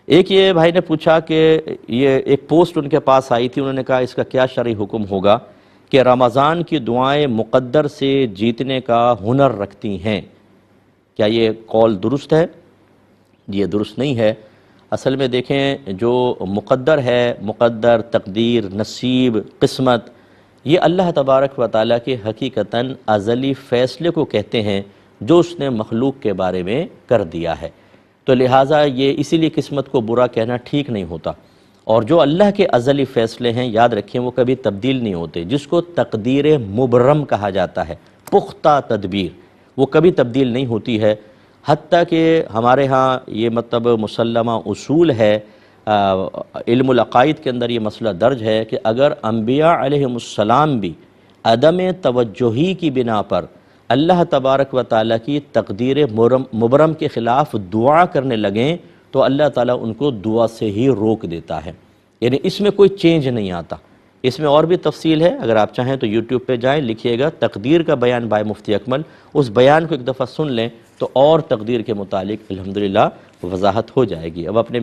ایک یہ بھائی نے پوچھا کہ یہ ایک پوسٹ ان کے پاس آئی تھی، انہوں نے کہا اس کا کیا شرعی حکم ہوگا کہ رمضان کی دعائیں مقدر سے جیتنے کا ہنر رکھتی ہیں، کیا یہ قول درست ہے؟ یہ درست نہیں ہے۔ اصل میں دیکھیں، جو مقدر ہے، مقدر، تقدیر، نصیب، قسمت، یہ اللہ تبارک و تعالیٰ کے حقیقتاً ازلی فیصلے کو کہتے ہیں جو اس نے مخلوق کے بارے میں کر دیا ہے۔ تو لہٰذا یہ اسی لیے قسمت کو برا کہنا ٹھیک نہیں ہوتا، اور جو اللہ کے ازلی فیصلے ہیں یاد رکھیں وہ کبھی تبدیل نہیں ہوتے، جس کو تقدیر مبرم کہا جاتا ہے، پختہ تدبیر، وہ کبھی تبدیل نہیں ہوتی ہے۔ حتیٰ کہ ہمارے ہاں یہ مطلب مسلمہ اصول ہے، علم العقائد کے اندر یہ مسئلہ درج ہے کہ اگر انبیاء علیہم السلام بھی عدم توجہی کی بنا پر اللہ تبارک و تعالیٰ کی تقدیر مبرم کے خلاف دعا کرنے لگیں تو اللہ تعالیٰ ان کو دعا سے ہی روک دیتا ہے، یعنی اس میں کوئی چینج نہیں آتا۔ اس میں اور بھی تفصیل ہے، اگر آپ چاہیں تو یوٹیوب پہ جائیں، لکھیے گا تقدیر کا بیان بائے مفتی اکمل، اس بیان کو ایک دفعہ سن لیں تو اور تقدیر کے متعلق الحمدللہ وضاحت ہو جائے گی۔ اب اپنے